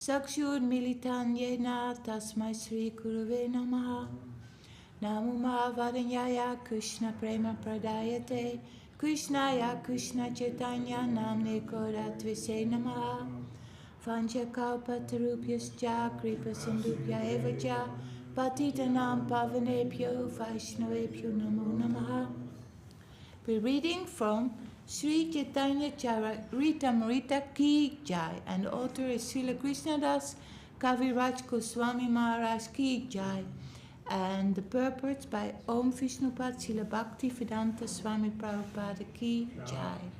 Sakshur-militam yena tasmai Sri Gurave Namaha. Namo Mahāvadanyaya Krishna Prema Pradayate Krishnaya Krishna Chaitanya Namne Kodatvise Namaha. Vanchakalpatarubhyascha Kripa Sindhubhya Evacha Patitanam Pavanebhyo Vaishnavebhyo Namo Namaha. We're reading from Sri Caitanya-caritāmṛta Ki Jai, and the author is Śrīla Kṛṣṇadāsa, Kavirāja Gosvāmī Mahārāj Ki Jai, and the purport by Om Viṣṇupād Śrīla Bhaktivinoda Swami Prabhupada Ki Jai.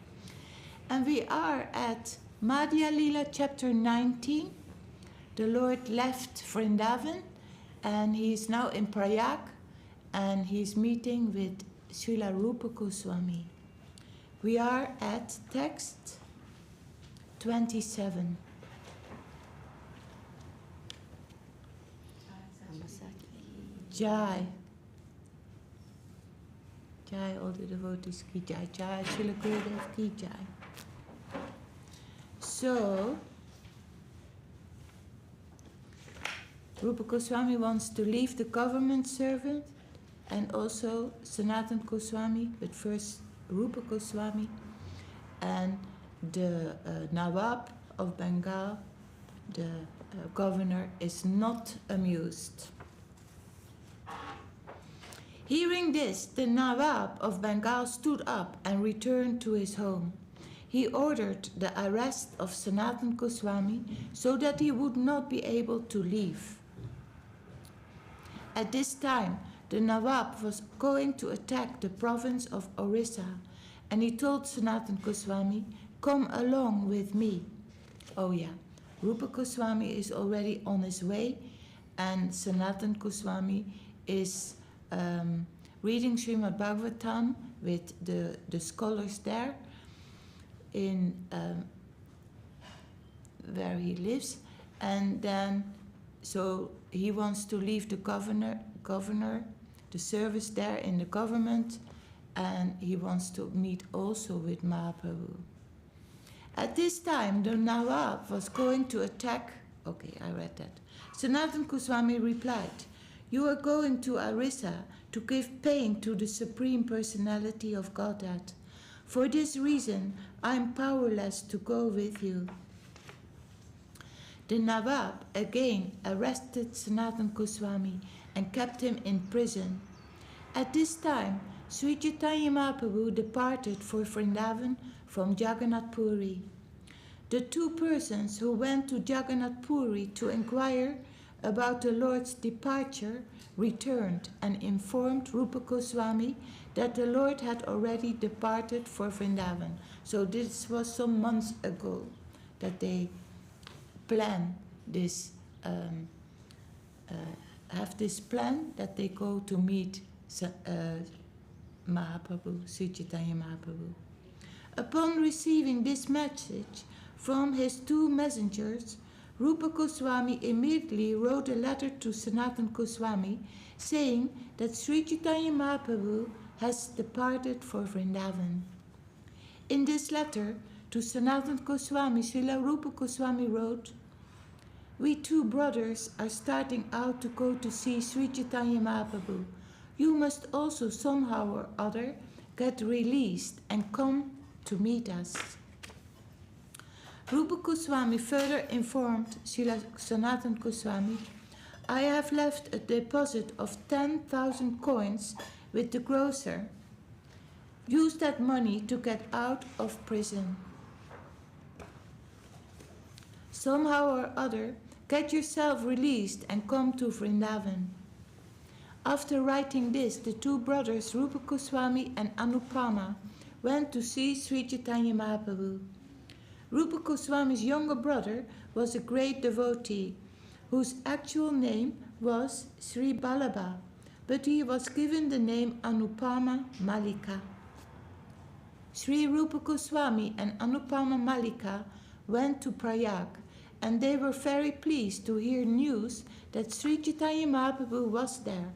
And we are at Madhya-līlā chapter 19. The Lord left Vrindavan and he is now in Prayag and he is meeting with Śrīla Rūpa Gosvāmī. We are at text 27. Jai. Jai, all the devotees, Ki Jai. Jai, Śrīla Gurudev, Ki Jai. So, Rūpa Gosvāmī wants to leave the government servant, and also Sanatana Gosvāmī, but first Rūpa Gosvāmī, and the Nawab of Bengal, the governor, is not amused. Hearing this, the Nawab of Bengal stood up and returned to his home. He ordered the arrest of Sanatana Gosvāmī so that he would not be able to leave. At this time, the Nawab was going to attack the province of Orissa, and he told Sanatana Gosvāmī, "Come along with me." Oh yeah, Rūpa Gosvāmī is already on his way, and Sanatana Gosvāmī is reading Śrīmad Bhagavatam with the scholars there in where he lives, and then so he wants to leave the governor, the service there in the government, and he wants to meet also with Mahāprabhu. At this time, the Nawab was going to attack. Okay, I read that. Sanatana Gosvāmī replied, "You are going to Orissa to give pain to the Supreme Personality of Godhead. For this reason, I am powerless to go with you." The Nawab again arrested Sanatana Gosvāmī and kept him in prison. At this time, Sri Chaitanya Mahāprabhu departed for Vrindavan from Jagannath Puri. The two persons who went to Jagannath Puri to inquire about the Lord's departure returned and informed Rūpa Gosvāmī that the Lord had already departed for Vrindavan. So this was some months ago that they plan this, have this plan that they go to meet Mahāprabhu, Sri Chaitanya Mahāprabhu. Upon receiving this message from his two messengers, Rūpa Gosvāmī immediately wrote a letter to Sanatana Gosvāmī saying that Sri Chaitanya Mahāprabhu has departed for Vrindavan. In this letter to Sanatana Gosvāmī, Śrīla Rūpa Gosvāmī wrote, "We two brothers are starting out to go to see Sri Chaitanya Mahāprabhu. You must also somehow or other get released and come to meet us." Rūpa Gosvāmī further informed Śrīla Sanatana Gosvāmī, "I have left a deposit of 10,000 coins with the grocer. Use that money to get out of prison. Somehow or other, get yourself released and come to Vrindavan." After writing this, the two brothers, Rūpa Gosvāmī and Anupama, went to see Sri Chaitanya Mahāprabhu. Rūpa Gosvāmī's younger brother was a great devotee, whose actual name was Sri Ballabha, but he was given the name Anupama Mallika. Sri Rūpa Gosvāmī and Anupama Mallika went to Prayag, and they were very pleased to hear news that Sri Chaitanya Mahāprabhu was there.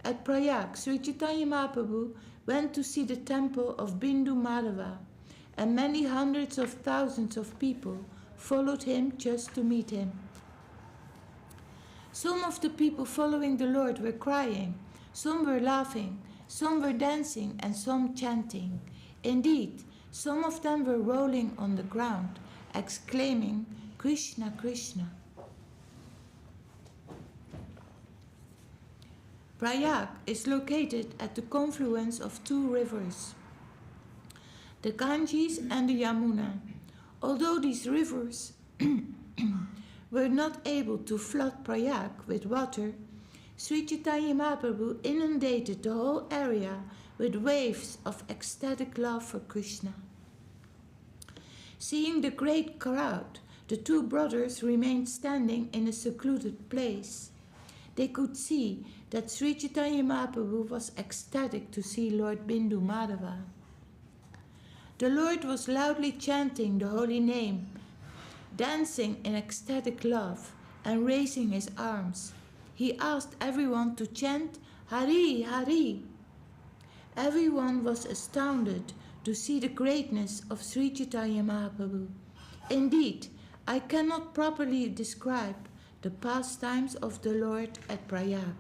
At Prayag, Sri Chaitanya Mahāprabhu went to see the temple of Bindu Madhava, and many hundreds of thousands of people followed him just to meet him. Some of the people following the Lord were crying, some were laughing, some were dancing, and some chanting. Indeed, some of them were rolling on the ground, exclaiming, Krishna, Krishna. Prayag is located at the confluence of two rivers, the Ganges and the Yamuna. Although these rivers were not able to flood Prayag with water, Sri Chaitanya Mahaprabhu inundated the whole area with waves of ecstatic love for Krishna. Seeing the great crowd, the two brothers remained standing in a secluded place. They could see that Sri Chaitanya Mahaprabhu was ecstatic to see Lord Bindu Madhava. The Lord was loudly chanting the holy name, dancing in ecstatic love and raising his arms. He asked everyone to chant Hari, Hari. Everyone was astounded to see the greatness of Sri Chaitanya Mahaprabhu. Indeed, I cannot properly describe the pastimes of the Lord at Prayag.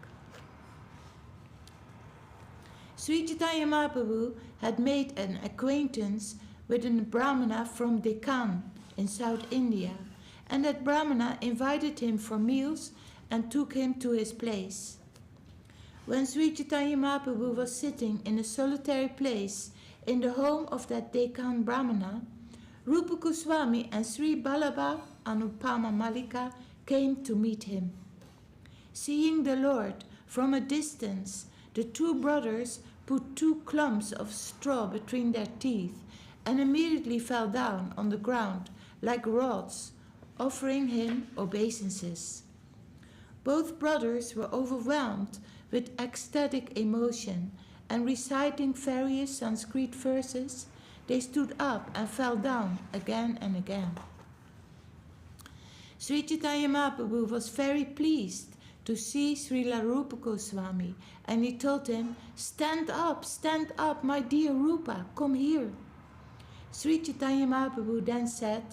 Sri Chaitanya Mahaprabhu had made an acquaintance with a Brahmana from Deccan in South India, and that Brahmana invited him for meals and took him to his place. When Sri Chaitanya Mahaprabhu was sitting in a solitary place in the home of that Deccan Brahmana, Rūpa Gosvāmī and Sri Ballabha Anupama Mallika came to meet him. Seeing the Lord from a distance, the two brothers put two clumps of straw between their teeth and immediately fell down on the ground like rods, offering him obeisances. Both brothers were overwhelmed with ecstatic emotion, and reciting various Sanskrit verses, they stood up and fell down again and again. Sri Chaitanya Mahaprabhu was very pleased to see Srila Rūpa Gosvāmī, and he told him, stand up, my dear Rūpa, come here." Sri Chaitanya Mahaprabhu then said,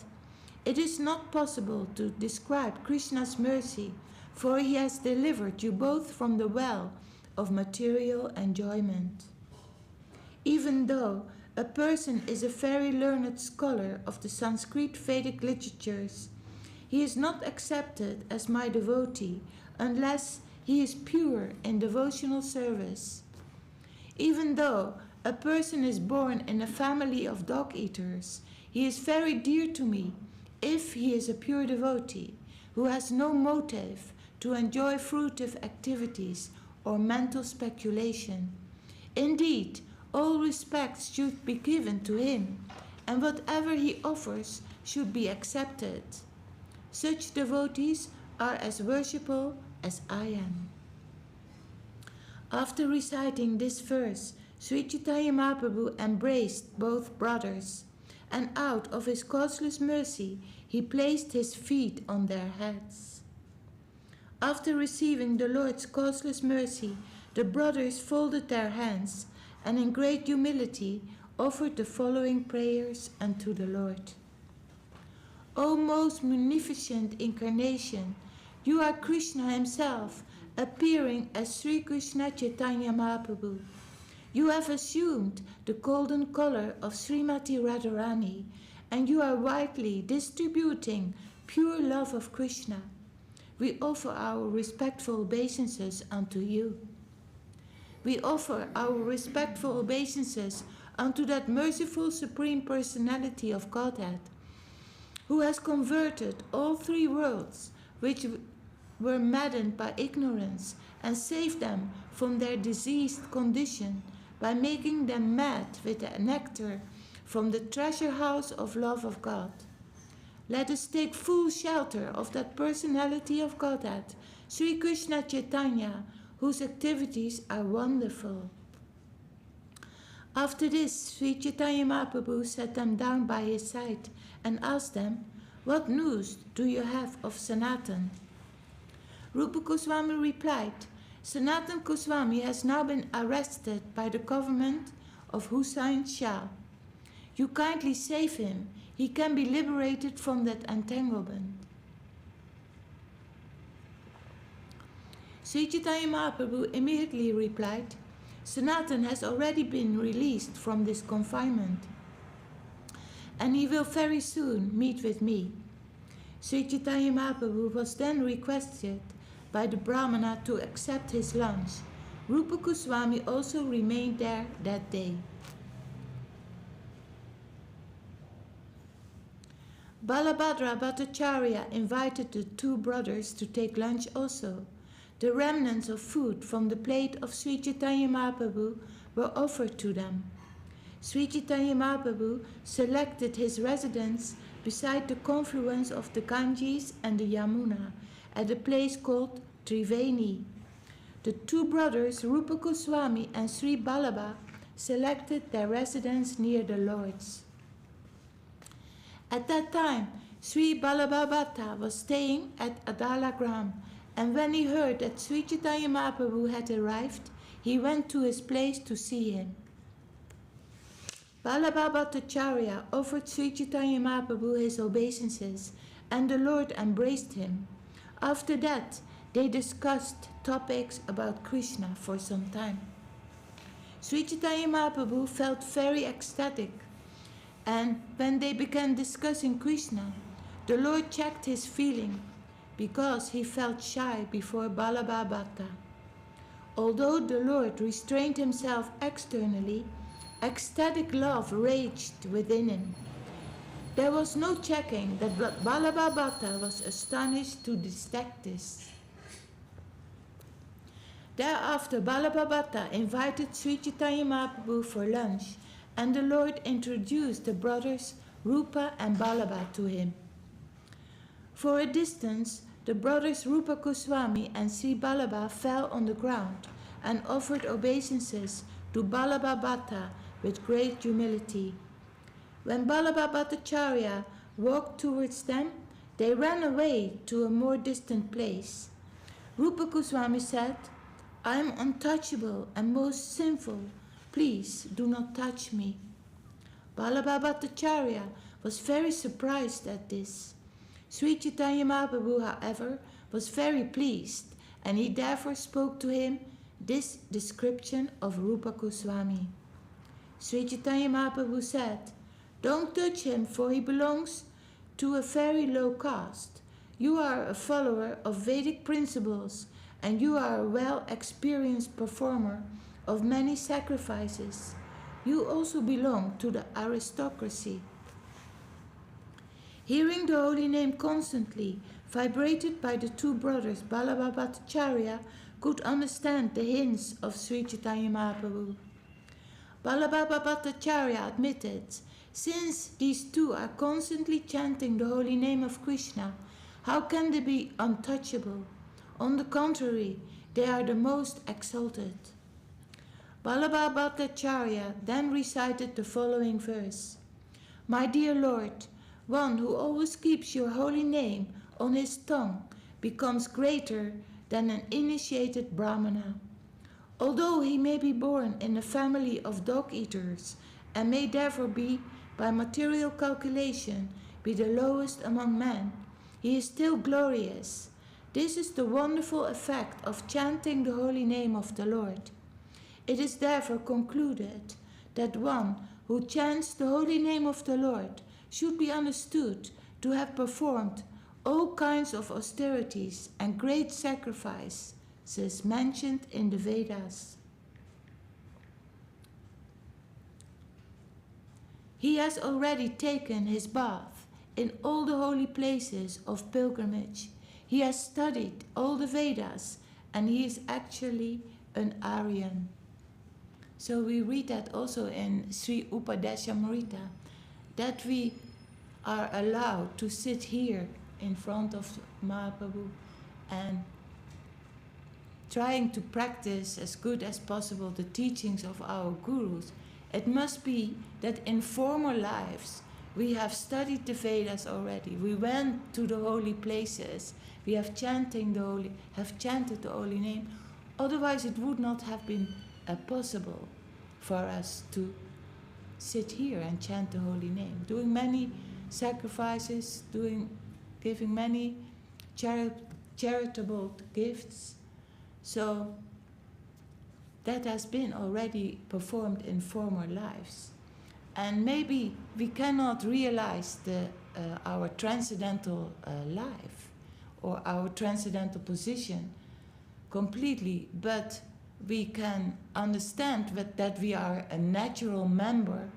"It is not possible to describe Krishna's mercy, for he has delivered you both from the well of material enjoyment. Even though a person is a very learned scholar of the Sanskrit Vedic literatures, he is not accepted as my devotee unless he is pure in devotional service. Even though a person is born in a family of dog-eaters, he is very dear to me if he is a pure devotee who has no motive to enjoy fruitive activities or mental speculation. Indeed, all respect should be given to him, and whatever he offers should be accepted. Such devotees are as worshipful as I am." After reciting this verse, Sri Chaitanya Mahaprabhu embraced both brothers, and out of his causeless mercy, he placed his feet on their heads. After receiving the Lord's causeless mercy, the brothers folded their hands and in great humility offered the following prayers unto the Lord. "O most munificent incarnation, you are Krishna himself, appearing as Sri Krishna Chaitanya Mahaprabhu. You have assumed the golden color of Srimati Radharani, and you are widely distributing pure love of Krishna. We offer our respectful obeisances unto you. We offer our respectful obeisances unto that merciful Supreme Personality of Godhead, who has converted all three worlds which were maddened by ignorance and saved them from their diseased condition by making them mad with the nectar from the treasure house of love of God. Let us take full shelter of that personality of Godhead, Sri Krishna Chaitanya, whose activities are wonderful." After this, Sri Chaitanya Mahaprabhu sat them down by his side and asked them, "What news do you have of Sanatan?" Rūpa Gosvāmī replied, "Sanatan Gosvāmī has now been arrested by the government of Hussain Shah. You kindly save him. He can be liberated from that entanglement." Sri Chaitanya Mahaprabhu immediately replied, Sanatan has already been released from this confinement, and he will very soon meet with me. Sri Chaitanya Mahaprabhu was then requested by the Brahmana to accept his lunch. Rūpa Gosvāmī also remained there that day. Balabhadra Bhattacharya invited the two brothers to take lunch also. The remnants of food from the plate of Sri Chaitanya Mahaprabhu were offered to them. Sri Chaitanya Mahaprabhu selected his residence beside the confluence of the Ganges and the Yamuna at a place called Triveni. The two brothers, Rūpa Gosvāmī and Sri Balabha, selected their residence near the lords. At that time, Sri Balabha Bhatta was staying at Adalagram, and when he heard that Sri Chaitanya Mahaprabhu had arrived, he went to his place to see him. Balabha Bhattacharya offered Sri Chaitanya Mahaprabhu his obeisances, and the Lord embraced him. After that, they discussed topics about Krishna for some time. Sri Chaitanya Mahaprabhu felt very ecstatic, and when they began discussing Krishna, the Lord checked his feeling because he felt shy before Balabha Bhatta. Although the Lord restrained himself externally, ecstatic love raged within him. There was no checking that Balabha Bhatta was astonished to detect this. Thereafter, Balabha Bhatta invited Sri Chaitanya Mahaprabhu for lunch, and the Lord introduced the brothers Rūpa and Balabha to him. For a distance, the brothers Rūpa Gosvāmī and Sri Balabha fell on the ground and offered obeisances to Balabha Bhatta with great humility. When Balabha Bhattacharya walked towards them, they ran away to a more distant place. Rūpa Gosvāmī said, I am untouchable and most sinful. Please do not touch me. Balabha Bhattacharya was very surprised at this. Sri Chaitanya Mahaprabhu, however, was very pleased, and he therefore spoke to him this description of Rūpa Gosvāmī. Sri Chaitanya Mahaprabhu said, Don't touch him, for he belongs to a very low caste. You are a follower of Vedic principles, and you are a well-experienced performer of many sacrifices. You also belong to the aristocracy. Hearing the holy name constantly vibrated by the two brothers, Balabha Bhattacharya could understand the hints of Sri Chaitanya Mahaprabhu. Balabha Bhattacharya admitted, since these two are constantly chanting the holy name of Krishna, how can they be untouchable? On the contrary, they are the most exalted. Balabha Bhattacharya then recited the following verse. My dear Lord, one who always keeps your holy name on his tongue becomes greater than an initiated Brahmana. Although he may be born in a family of dog-eaters and may therefore be, by material calculation, be the lowest among men, he is still glorious. This is the wonderful effect of chanting the holy name of the Lord. It is therefore concluded that one who chants the holy name of the Lord should be understood to have performed all kinds of austerities and great sacrifices mentioned in the Vedas. He has already taken his bath in all the holy places of pilgrimage. He has studied all the Vedas, and he is actually an Aryan. So we read that also in Sri Upadeshamrita, that we are allowed to sit here in front of Mahaprabhu and trying to practice as good as possible the teachings of our gurus. It must be that in former lives we have studied the Vedas already. We went to the holy places. We have chanted the holy name. Otherwise, it would not have been possible for us to sit here and chant the holy name, doing many sacrifices, giving many charitable gifts. So that has been already performed in former lives. And maybe we cannot realize our transcendental life or our transcendental position completely, but we can understand that we are a natural member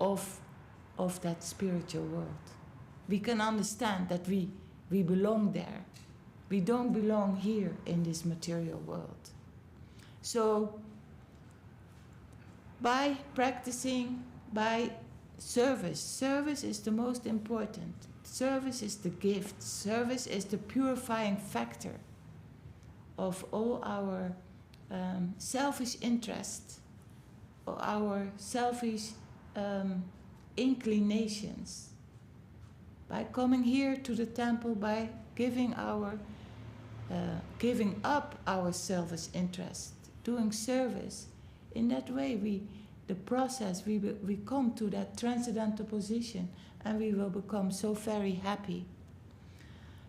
of that spiritual world. We can understand that we belong there. We don't belong here in this material world. So by practicing, by service is the most important. Service is the gift. Service is the purifying factor of all our selfish interest, or our selfish inclinations. By coming here to the temple, by giving up our selfish interest, doing service, in that way we come to that transcendental position, and we will become so very happy.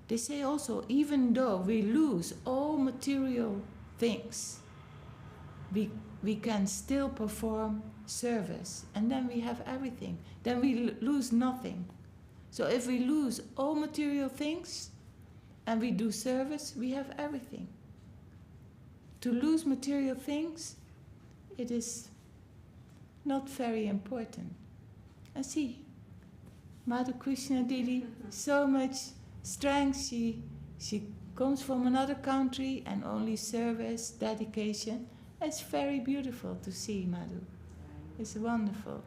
They say also, even though we lose all material things, we can still perform service, and then we have everything. Then we lose nothing. So if we lose all material things and we do service, we have everything. To lose material things, it is not very important. And see, Mother Krishna Didi, so much strength. She comes from another country and only service, dedication. It's very beautiful to see, Madhu. It's wonderful.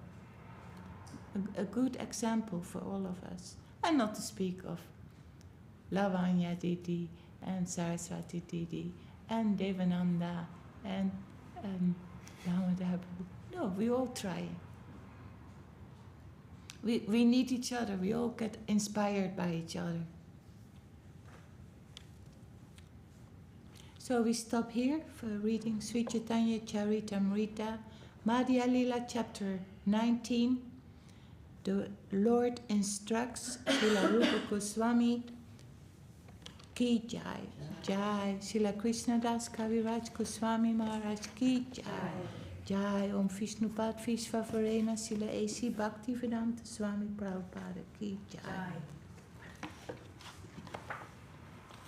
A good example for all of us. And not to speak of Lavanya Didi and Saraswati Didi and Devananda and Damodaran. No, we all try. We need each other. We all get inspired by each other. So we stop here for reading Sri Caitanya-caritāmṛta, Madhya-līlā, chapter 19. The Lord instructs Śrīla Rūpa Gosvāmī ki jai. Jai. Śrīla Kṛṣṇadāsa Kavirāja Gosvāmī Mahārāj ki jai. Jai. Om Viṣṇupād Vishvavarena Śrīla CC Bhaktivinoda Swami Prabhupada ki jai.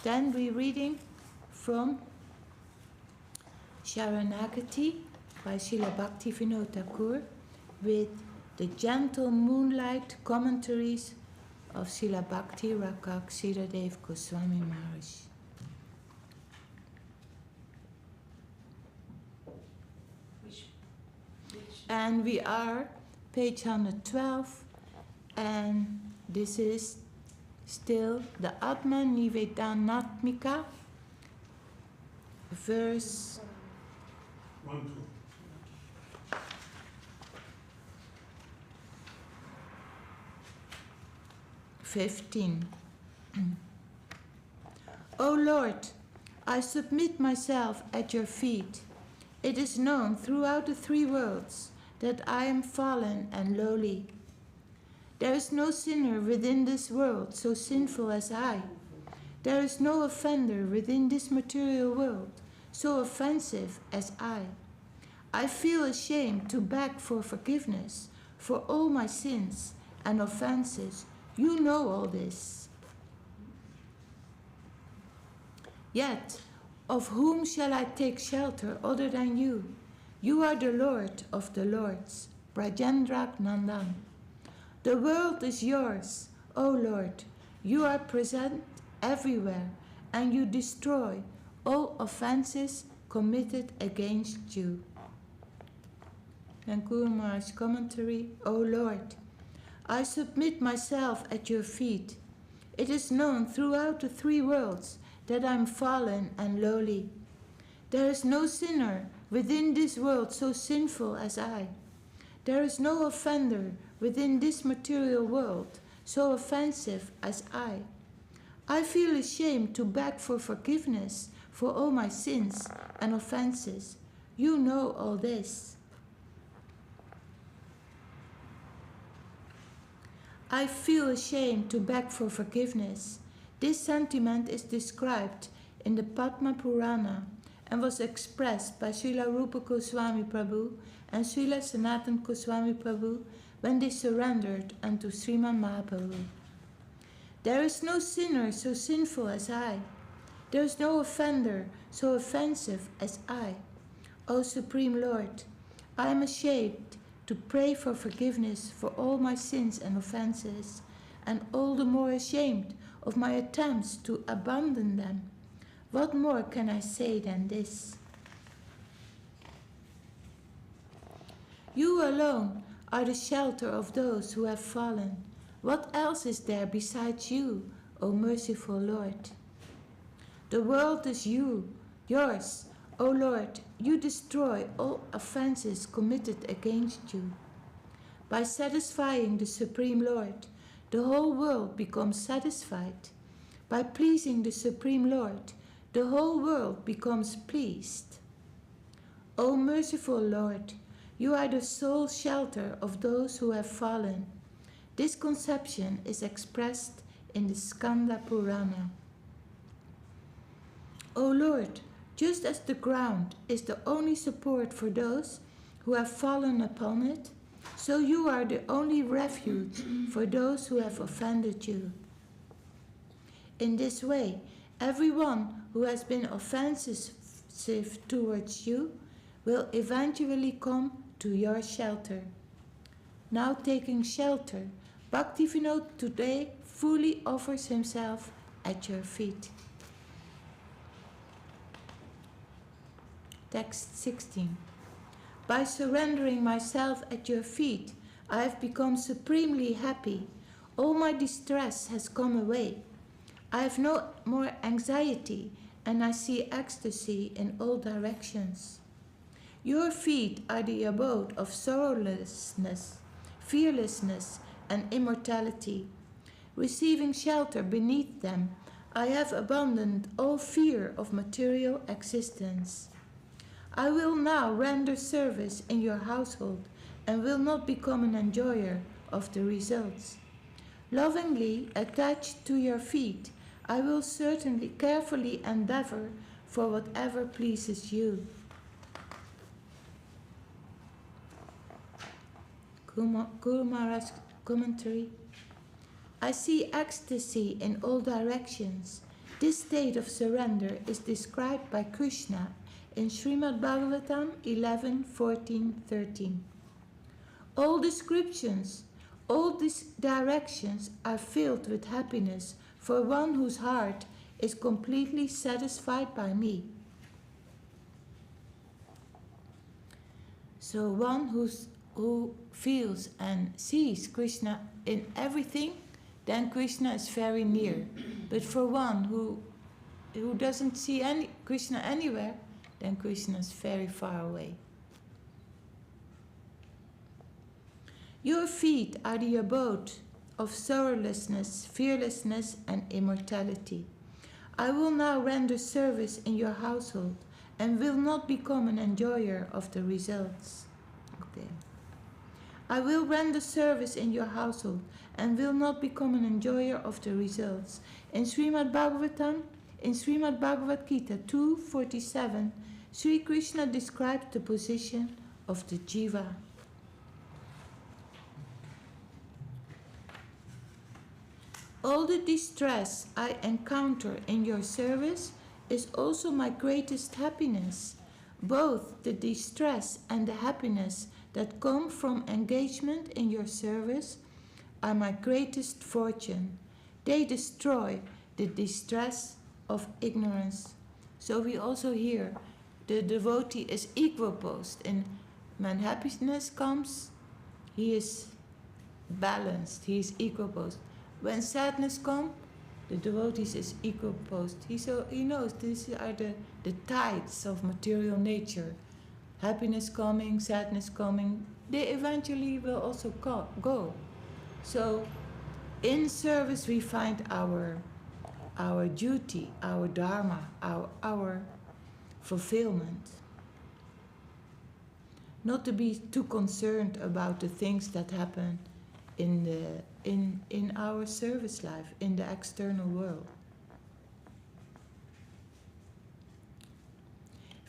Then we're reading from Śaraṇāgati by Śrīla Bhaktivinoda Ṭhākura with the gentle moonlight commentaries of Śrīla Bhakti Rakṣak Śrīla Dev-Goswāmī Mahārāj. And we are page 112, and this is still the Atma-Nivedanatmika, verse 15. O Lord, I submit myself at your feet. It is known throughout the three worlds that I am fallen and lowly. There is no sinner within this world so sinful as I. There is no offender within this material world so offensive as I. I feel ashamed to beg for forgiveness for all my sins and offenses. You know all this. Yet, of whom shall I take shelter other than you? You are the Lord of the Lords, Brajendrak Nandan. The world is yours, O Lord. You are present everywhere, and you destroy all offenses committed against you. And Guru Maharaj's commentary, O Lord, I submit myself at your feet. It is known throughout the three worlds that I am fallen and lowly. There is no sinner within this world so sinful as I. There is no offender within this material world so offensive as I. I feel ashamed to beg for forgiveness for all my sins and offenses. You know all this. I feel ashamed to beg for forgiveness. This sentiment is described in the Padma Purana and was expressed by Śrīla Rūpa Gosvāmī Prabhu and Śrīla Sanatana Gosvāmī Prabhu when they surrendered unto Srimad Mahaprabhu. There is no sinner so sinful as I. There is no offender so offensive as I. O Supreme Lord, I am ashamed to pray for forgiveness for all my sins and offenses, and all the more ashamed of my attempts to abandon them. What more can I say than this? You alone are the shelter of those who have fallen. What else is there besides you, O merciful Lord? The world is yours, O Lord. You destroy all offenses committed against you. By satisfying the Supreme Lord, the whole world becomes satisfied. By pleasing the Supreme Lord, the whole world becomes pleased. O merciful Lord, you are the sole shelter of those who have fallen. This conception is expressed in the Skanda Purana. O Lord, just as the ground is the only support for those who have fallen upon it, so you are the only refuge for those who have offended you. In this way, everyone who has been offensive towards you will eventually come to your shelter. Now taking shelter, Bhaktivinoda today fully offers himself at your feet. Text 16. By surrendering myself at your feet, I have become supremely happy. All my distress has come away. I have no more anxiety, and I see ecstasy in all directions. Your feet are the abode of sorrowlessness, fearlessness, and immortality. Receiving shelter beneath them, I have abandoned all fear of material existence. I will now render service in your household and will not become an enjoyer of the results. Lovingly attached to your feet, I will certainly carefully endeavor for whatever pleases you. Guru Maharaj's commentary. I see ecstasy in all directions. This state of surrender is described by Krishna in Śrīmad Bhagavatam 11, 14, 13. All descriptions, all these directions are filled with happiness for one whose heart is completely satisfied by me. So one who feels and sees Krishna in everything, then Krishna is very near. But for one who doesn't see Krishna anywhere, then Krishna is very far away. Your feet are the abode of sorrowlessness, fearlessness, and immortality. I will now render service in your household and will not become an enjoyer of the results. Okay. I will render service in your household and will not become an enjoyer of the results. In Śrīmad Bhagavad Gita 2:47, Sri Krishna described the position of the jiva. All the distress I encounter in your service is also my greatest happiness. Both the distress and the happiness that come from engagement in your service are my greatest fortune. They destroy the distress of ignorance. So we also hear the devotee is equiposed, and when happiness comes, he is balanced, he is equiposed. When sadness comes, the devotee is equiposed. He knows these are the tides of material nature. Happiness coming, sadness coming, they eventually will also go. So in service we find our duty, our dharma, our fulfillment. Not to be too concerned about the things that happen in our service life, in the external world.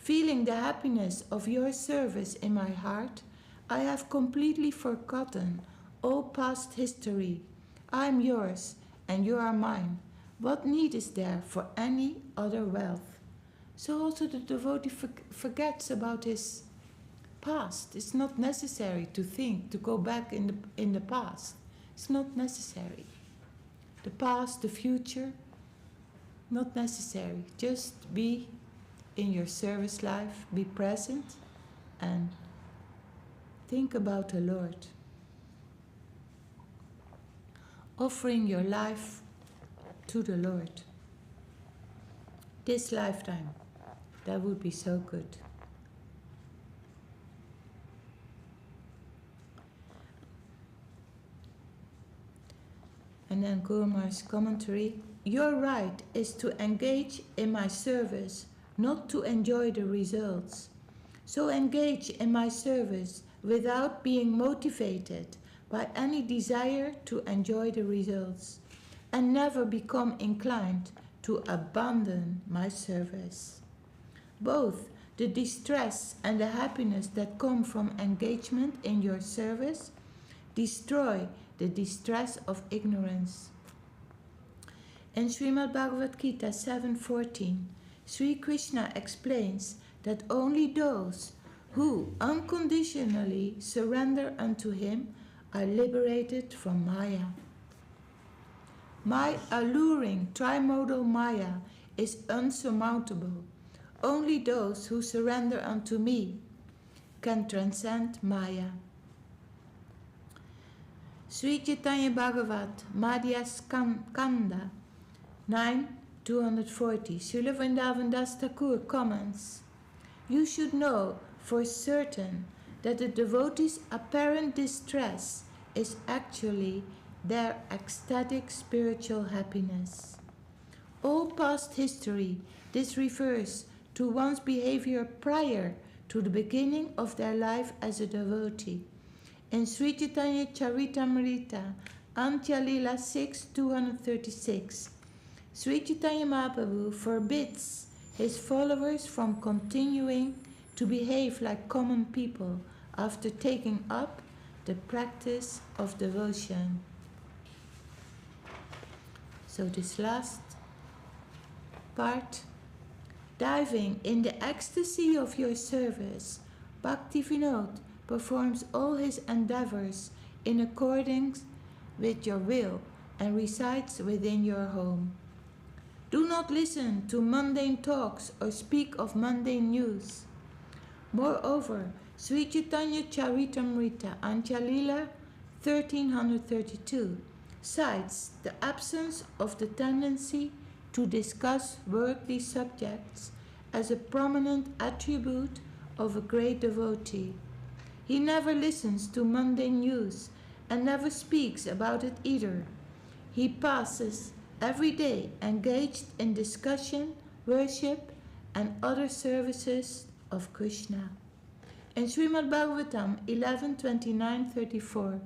Feeling the happiness of your service in my heart, I have completely forgotten all past history. I am yours and you are mine. What need is there for any other wealth? So also the devotee forgets about his past. It's not necessary to think, to go back in the past. It's not necessary. The past, the future, not necessary. Just be in your service life, be present, and think about the Lord. Offering your life to the Lord. This lifetime, that would be so good. And then Gurumar's commentary. Your right is to engage in my service, not to enjoy the results. So engage in my service without being motivated by any desire to enjoy the results, and never become inclined to abandon my service. Both the distress and the happiness that come from engagement in your service destroy the distress of ignorance. In Śrīmad Bhagavad Gita 7:14, Sri Krishna explains that only those who unconditionally surrender unto him are liberated from Maya. My alluring trimodal Maya is unsurmountable. Only those who surrender unto me can transcend Maya. Sri Chaitanya Bhagavat, Madhya Skanda 9:240, Śrīla Vrindavan Das Ṭhākura comments, you should know for certain that the devotee's apparent distress is actually their ecstatic spiritual happiness. All past history, this refers to one's behavior prior to the beginning of their life as a devotee. In Sri Caitanya-caritāmṛta, Madhya-līlā 6:236, Sri Chaitanya Mahāprabhu forbids his followers from continuing to behave like common people after taking up the practice of devotion. So this last part, diving in the ecstasy of your service, Bhaktivinoda performs all his endeavors in accordance with your will and resides within your home. Do not listen to mundane talks or speak of mundane news. Moreover, Sri Caitanya-caritāmṛta, Madhya-līlā 1332, cites the absence of the tendency to discuss worldly subjects as a prominent attribute of a great devotee. He never listens to mundane news and never speaks about it either. He passes every day engaged in discussion, worship, and other services of Krishna. In Śrīmad Bhagavatam 11:29-34,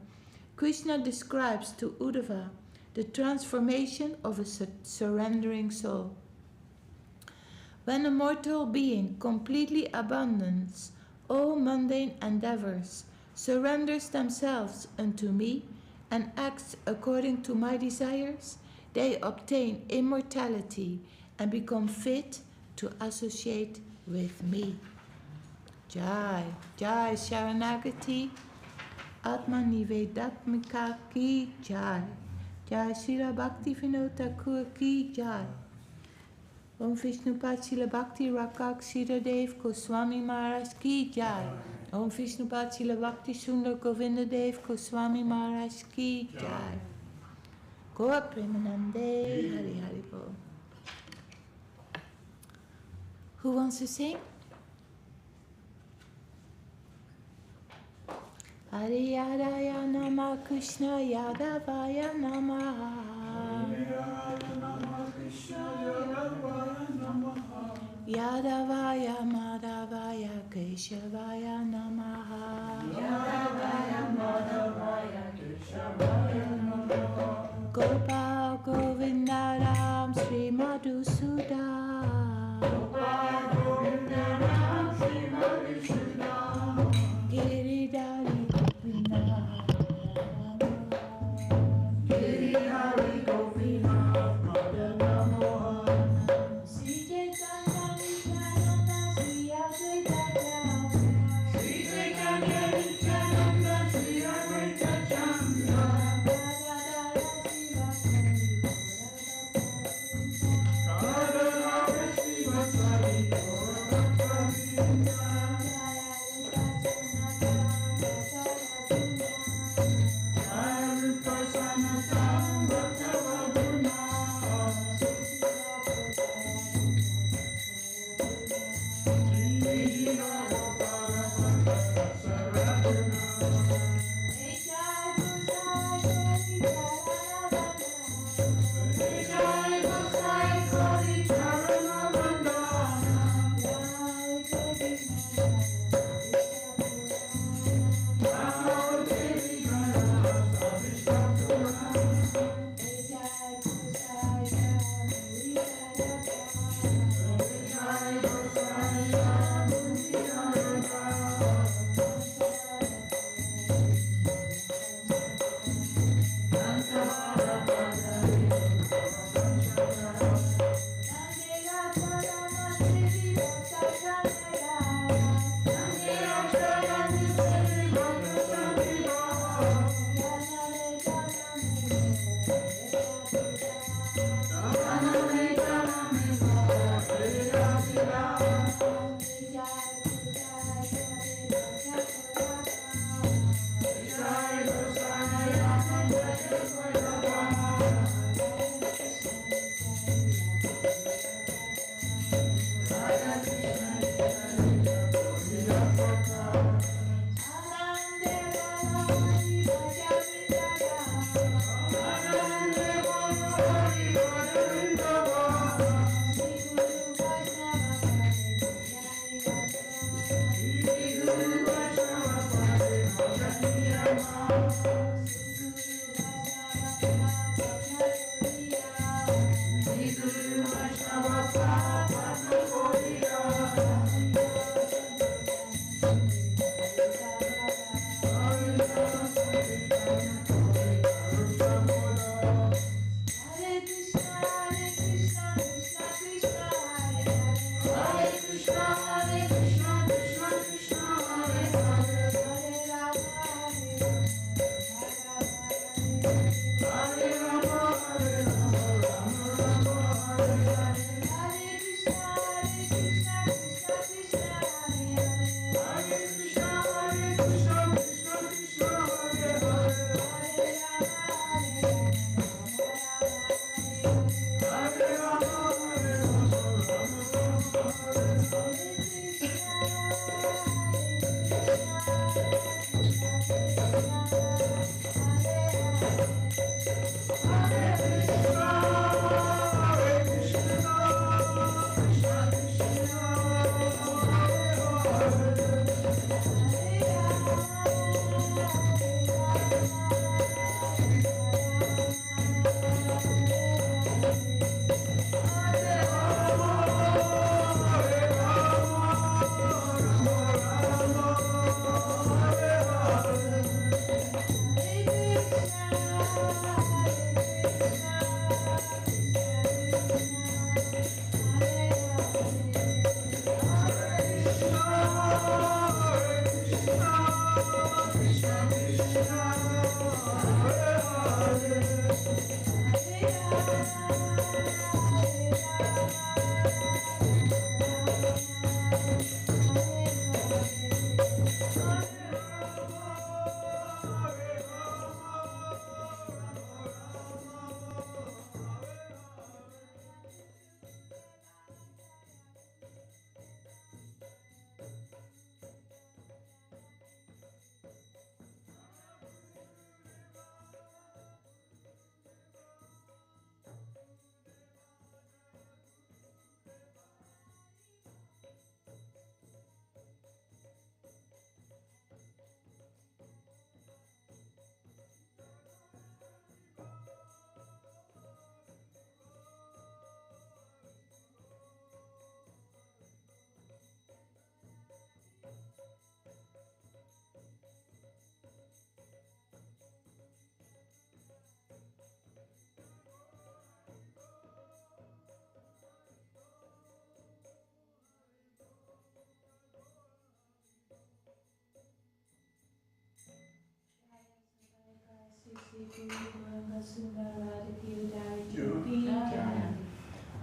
Krishna describes to Uddhava the transformation of a surrendering soul. When a mortal being completely abandons all mundane endeavors, surrenders themselves unto me, and acts according to my desires, they obtain immortality and become fit to associate with me. Jai, Jai Śaraṇāgati, Atma-Nivedanatmika ki Jai, Jai Śrīla Bhaktivinoda Ṭhākura ki Jai. Om Viṣṇupād Śrīla Bhakti Rakṣak Śrīdhar Dev-Gosvāmī Mahārāj ki Jai. Om Viṣṇupād Śrīla Bhakti Sundar Govinda Dev-Gosvāmī Mahārāj ki Jai. Gaur Premanande, Hari Hari Bol. Who wants to sing? Hari Yadaya Nama Krishna Yadavaya Namaha. Yadavaya Madhavaya Keshavaya Namaha. Yadavaya Madhavaya Keshavaya Namaha. Gopal Govinda Ram Sri Madhusudan. Gopal Govinda Ram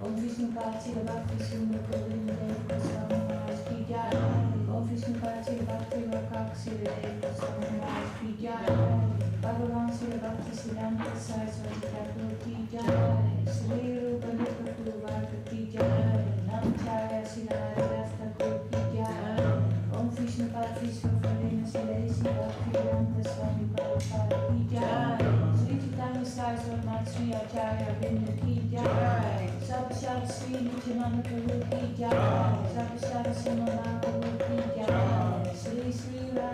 Om Viṣṇupād Bhaktivinoda Dev-Gosvāmī ki jai. Om Viṣṇupād Bhakti Rakṣak Dev-Gosvāmī ki jai. Paramahaṁsa-kula-chūḍāmaṇi Ṭhākura ki jai. Śrīla ki jai. Namacharya Ṭhākura ki jai. Om Viṣṇupād Bhaktivinoda ki jai. Caitanya-caritāmṛta ki jai. Sachi Śrīla Mahāprabhu ki jai. Sachi Mahāprabhu ki jai. Śrīla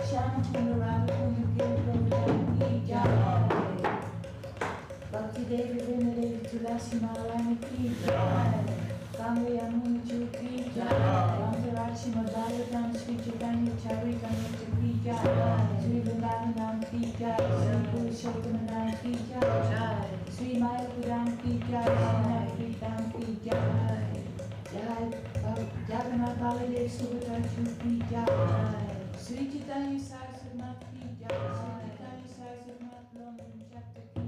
Kṛṣṇadāsa ki jai. Bhakti Devi Viṣṇupād Dasi ki jai. Kavirāja ki jai. Madhya-līlā Śrī Caitanya-caritāmṛta ki jai. Śrīdhar ki jai. Śrī ki jai. Śrī Madhya-līlā ki jai. Śrīnath ki jai. Jagannāth Subhadra ki jai. Śrī Caitanya-caritāmṛta ki jai. Śrī Caitanya-caritāmṛta London chapter.